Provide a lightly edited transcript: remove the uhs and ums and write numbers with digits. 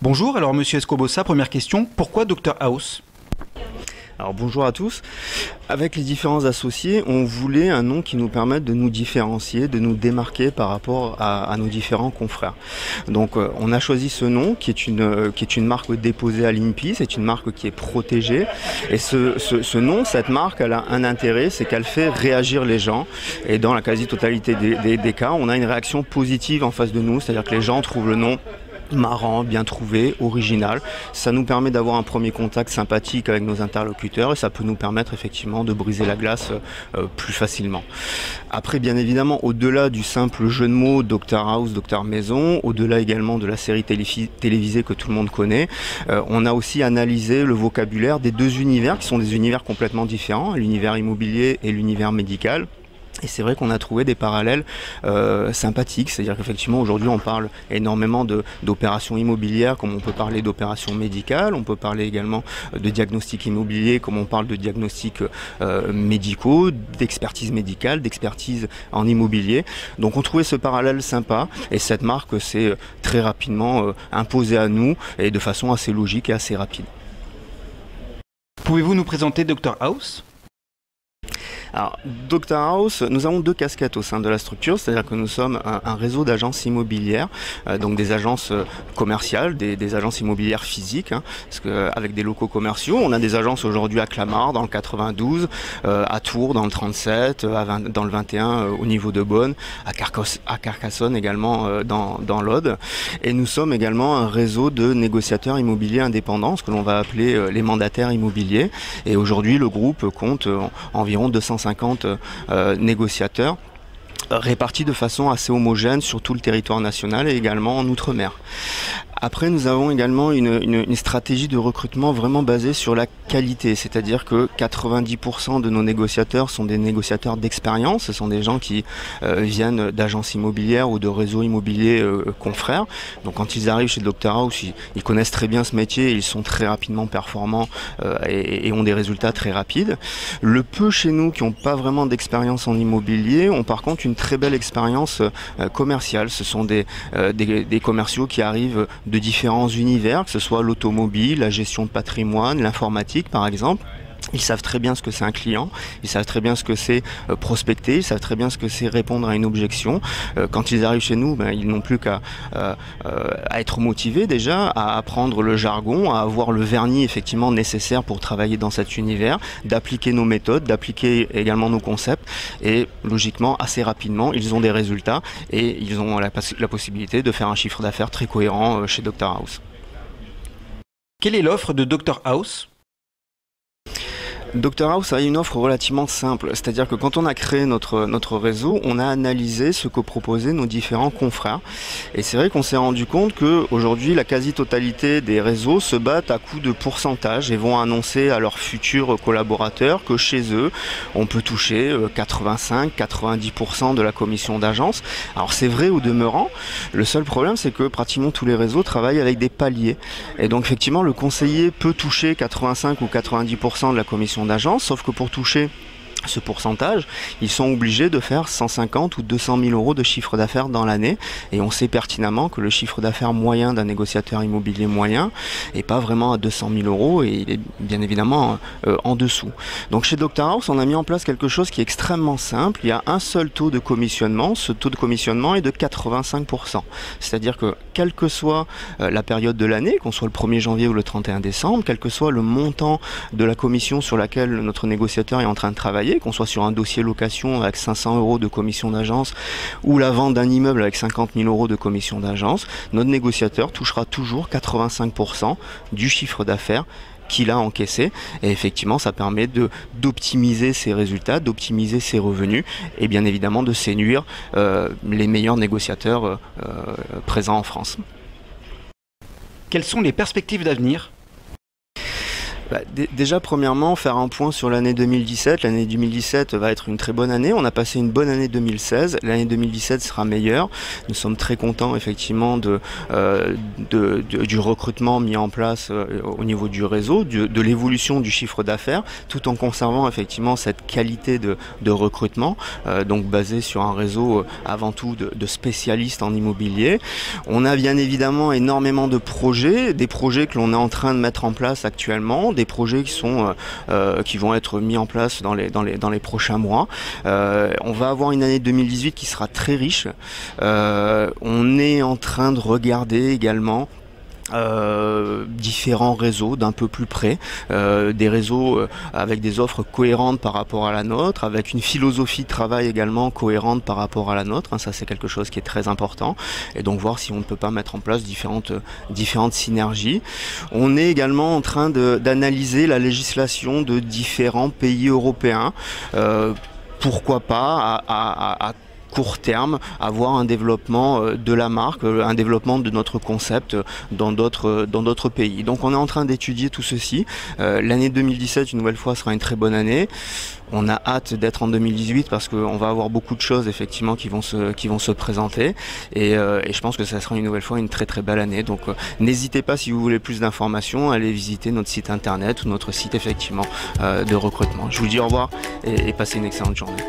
Bonjour, alors Monsieur Escobosa, première question, pourquoi Dr House? Alors bonjour à tous. Avec les différents associés, on voulait un nom qui nous permette de nous différencier, de nous démarquer par rapport à nos différents confrères. Donc on a choisi ce nom qui est une marque déposée à l'INPI, c'est une marque qui est protégée. Et ce nom, cette marque, elle a un intérêt, c'est qu'elle fait réagir les gens. Et dans la quasi-totalité des cas, on a une réaction positive en face de nous, c'est-à-dire que les gens trouvent le nom marrant, bien trouvé, original. Ça nous permet d'avoir un premier contact sympathique avec nos interlocuteurs et ça peut nous permettre effectivement de briser la glace plus facilement. Après, bien évidemment, au-delà du simple jeu de mots Dr House, Dr Maison, au-delà également de la série télévisée que tout le monde connaît, on a aussi analysé le vocabulaire des deux univers qui sont des univers complètement différents, l'univers immobilier et l'univers médical. Et c'est vrai qu'on a trouvé des parallèles sympathiques, c'est-à-dire qu'effectivement aujourd'hui on parle énormément d'opérations immobilières comme on peut parler d'opérations médicales, on peut parler également de diagnostic immobilier comme on parle de diagnostics médicaux, d'expertise médicale, d'expertise en immobilier. Donc on trouvait ce parallèle sympa et cette marque s'est très rapidement imposée à nous et de façon assez logique et assez rapide. Pouvez-vous nous présenter Dr House ? Alors, Dr House, nous avons deux casquettes au sein de la structure, c'est-à-dire que nous sommes un réseau d'agences immobilières, donc des agences commerciales, des agences immobilières physiques, parce qu'avec des locaux commerciaux, on a des agences aujourd'hui à Clamart, dans le 92, à Tours, dans le 37, dans le 21, au niveau de Beaune, à Carcassonne également, dans l'Aude. Et nous sommes également un réseau de négociateurs immobiliers indépendants, ce que l'on va appeler les mandataires immobiliers. Et aujourd'hui, le groupe compte environ 250 négociateurs répartis de façon assez homogène sur tout le territoire national et également en Outre-mer. Après, nous avons également une stratégie de recrutement vraiment basée sur la qualité, c'est-à-dire que 90% de nos négociateurs sont des négociateurs d'expérience, ce sont des gens qui viennent d'agences immobilières ou de réseaux immobiliers confrères. Donc quand ils arrivent chez Dr House, ils connaissent très bien ce métier, ils sont très rapidement performants et ont des résultats très rapides. Le peu chez nous qui n'ont pas vraiment d'expérience en immobilier ont par contre une très belle expérience commerciale. Ce sont des commerciaux qui arrivent de différents univers, que ce soit l'automobile, la gestion de patrimoine, l'informatique par exemple. Ils savent très bien ce que c'est un client, ils savent très bien ce que c'est prospecter, ils savent très bien ce que c'est répondre à une objection. Quand ils arrivent chez nous, ils n'ont plus qu'à être motivés déjà, à apprendre le jargon, à avoir le vernis effectivement nécessaire pour travailler dans cet univers, d'appliquer nos méthodes, d'appliquer également nos concepts et logiquement assez rapidement ils ont des résultats et ils ont la possibilité de faire un chiffre d'affaires très cohérent chez Dr House. Quelle est l'offre de Dr House ? Dr House a une offre relativement simple, c'est-à-dire que quand on a créé notre réseau, on a analysé ce que proposaient nos différents confrères. Et c'est vrai qu'on s'est rendu compte qu'aujourd'hui, la quasi-totalité des réseaux se battent à coup de pourcentage et vont annoncer à leurs futurs collaborateurs que chez eux, on peut toucher 85-90% de la commission d'agence. Alors c'est vrai au demeurant, le seul problème c'est que pratiquement tous les réseaux travaillent avec des paliers. Et donc effectivement, le conseiller peut toucher 85 ou 90% de la commission d'agence, sauf que pour toucher ce pourcentage, ils sont obligés de faire 150 ou 200 000 euros de chiffre d'affaires dans l'année et on sait pertinemment que le chiffre d'affaires moyen d'un négociateur immobilier moyen n'est pas vraiment à 200 000 euros et il est bien évidemment en dessous. Donc chez Dr House, on a mis en place quelque chose qui est extrêmement simple. Il y a un seul taux de commissionnement. Ce taux de commissionnement est de 85%. C'est-à-dire que quelle que soit la période de l'année, qu'on soit le 1er janvier ou le 31 décembre, quel que soit le montant de la commission sur laquelle notre négociateur est en train de travailler, qu'on soit sur un dossier location avec 500 euros de commission d'agence ou la vente d'un immeuble avec 50 000 euros de commission d'agence, notre négociateur touchera toujours 85% du chiffre d'affaires qu'il a encaissé et effectivement ça permet d'optimiser ses résultats, d'optimiser ses revenus et bien évidemment de séduire les meilleurs négociateurs présents en France. Quelles sont les perspectives d'avenir ? Déjà, premièrement, faire un point sur l'année 2017. L'année 2017 va être une très bonne année. On a passé une bonne année 2016. L'année 2017 sera meilleure. Nous sommes très contents, effectivement, du recrutement mis en place au niveau du réseau, de l'évolution du chiffre d'affaires, tout en conservant, effectivement, cette qualité de recrutement, donc basé sur un réseau avant tout de spécialistes en immobilier. On a bien évidemment énormément de projets, des projets que l'on est en train de mettre en place actuellement, des projets qui vont être mis en place dans les prochains mois. On va avoir une année 2018 qui sera très riche. On est en train de regarder également différents réseaux d'un peu plus près, des réseaux avec des offres cohérentes par rapport à la nôtre, avec une philosophie de travail également cohérente par rapport à la nôtre, ça c'est quelque chose qui est très important, et donc voir si on ne peut pas mettre en place différentes synergies. On est également en train d'analyser la législation de différents pays européens, pourquoi pas à court terme, avoir un développement de la marque, un développement de notre concept dans d'autres pays. Donc on est en train d'étudier tout ceci. L'année 2017, une nouvelle fois, sera une très bonne année. On a hâte d'être en 2018 parce qu'on va avoir beaucoup de choses effectivement qui vont se présenter et je pense que ça sera une nouvelle fois une très très belle année. Donc n'hésitez pas, si vous voulez plus d'informations, à aller visiter notre site internet ou notre site effectivement de recrutement. Je vous dis au revoir et passez une excellente journée.